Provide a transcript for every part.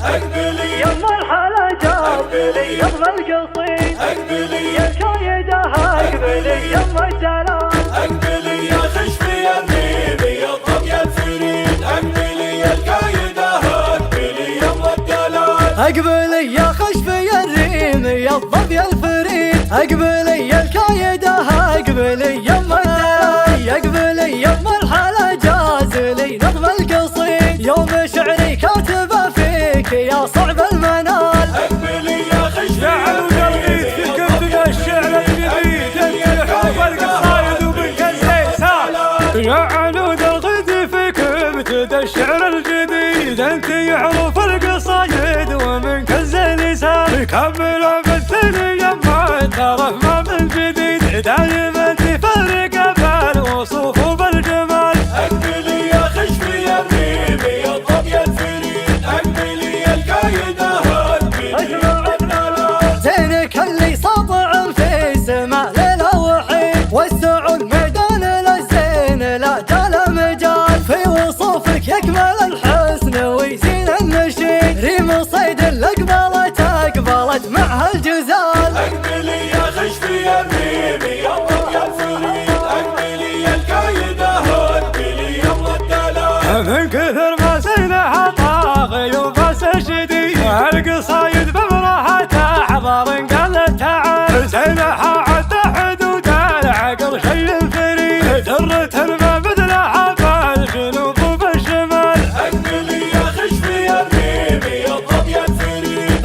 اقبلي يما الحلاجة اقبلي يما القصيد اقبلي يا الكايدة اقبلي يما الدلال اقبلي يا خشفي الريم يا الظبي الفريد اقبلي يا الكايدة اقبلي يما الدلال اقبلي يا خشفي الريم يا الظبي الفريد اقبلي يا الكايدة اقبلي يما الدلال اقبلي يما الحلاجة زلي نظم القصيد يوم شعري كاتبه فيك يا صعب المنال اقبلي يا خشفي يا علود الغيث في كتب الشعر الجديد انت حب القصايد وبك الليسان يا علود الغيث في كتب الشعر الجديد انت يعرف القصايد ومنك اللسان كمل بالثاني يما الترف ما من جديد دايما تفرق بالوصوف وبالجمال اقبلي يا خشفي الريم يا الظبي الفريد اقبلي يا الكايدة اقبلي يما الدلال زينك اللي ساطع في سماء ليلة وحيد وسع الميدان للزين لا جال مجال في وصوفك يكمل الحسن ويزين النشيد ريم صيد اللي اقبلت معها الجزال اقبلي يا خشفي الريم يا الظبي الفريد اقبلي يا الكايدة اقبلي يما الدلال من كثر ما سينها طاغي وبس شديد القصايد بمراحتها حضار قال تعال سينها عدى حدود العقل شيء فريد درة ما مثلها بالجنوب وبالشمال اقبلي يا خشفي الريم يا الظبي الفريد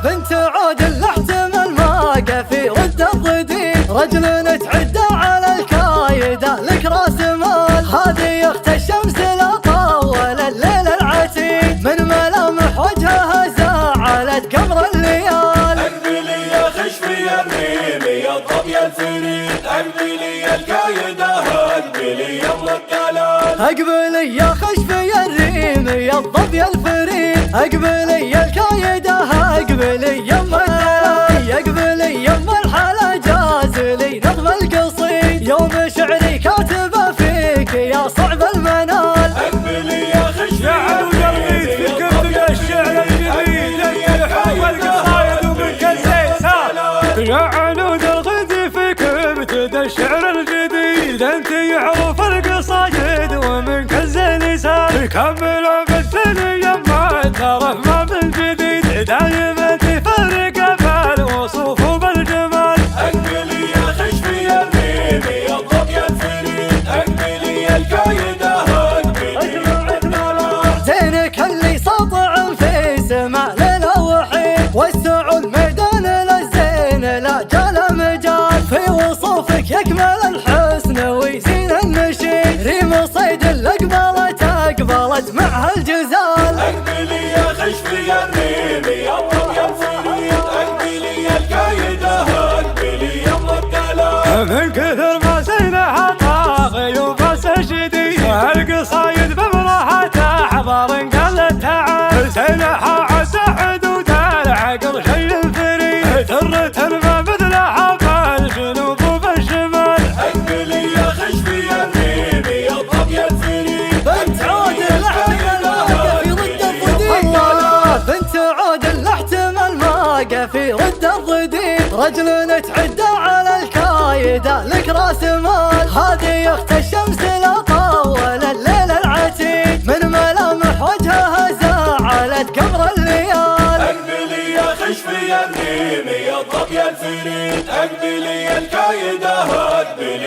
بنت عود الاحتمال ما في رد الضديد رجل تعدى على الكايدة لك راس مال هذه اخت الشمس لا طول الليل العتيد من ملامح وجهها زعلت قمر الليال اقبلي يا خشفي الريم يا الظبي الفريد اقبلي يا الكايدة اقبلي يما الدلال اقبلي يا خشفي الريم يا الظبي الفريد اقبلي يا الكايدة اقبلي يما الدلال اقبلي يما الحلاجة زلي نظم القصيد يوم شعري كاتبه فيك يا صعب المنال اقبلي يا خشفي يا علود الغيث في كتب الشعر الجديد انت حب القصايد وبك الليسان يا علود الغيث في كتب الشعر الجديد انت يعرف القصايد ومنك اللسان كمل بالثاني يما الترف ما من جديد دايما تفرق بالوصوف وبالجمال اقبلي يا خشفي الريم يا الظبي الفريد اقبلي يا الكايدة اقبلي يما الدلال زينك اللي ساطع في سماء ليلة وحيد وسع الميدان للزين لا جال مجال في وصوفك يكمل الحسن ويزين النشيد ريم صيد اللي اقبلت معها الجزال اقبلي يا خشفي الريم يا الظبي الفريد اقبلي يا الكايدة اقبلي يما الدلال من كثر ما سينها طاغي وبس شديد القصايد بمراحتها حضار قال تعال سينها عدى حدود العقل شيء فريد درة ما مثلها بالجنوب وبالشمال اقبلي يا خشفي الريم يا الظبي الفريد بنت عود الاحتمال ما في رد الضديد رجل تعدى على الكايدة لك راس مال هذه اخت الشمس لا طول الليل العتيد من ملامح وجهها زعلت قمر الليال اقبلي يا خشفي الريم يا الظبي الفريد اقبلي يا الكايدة اقبلي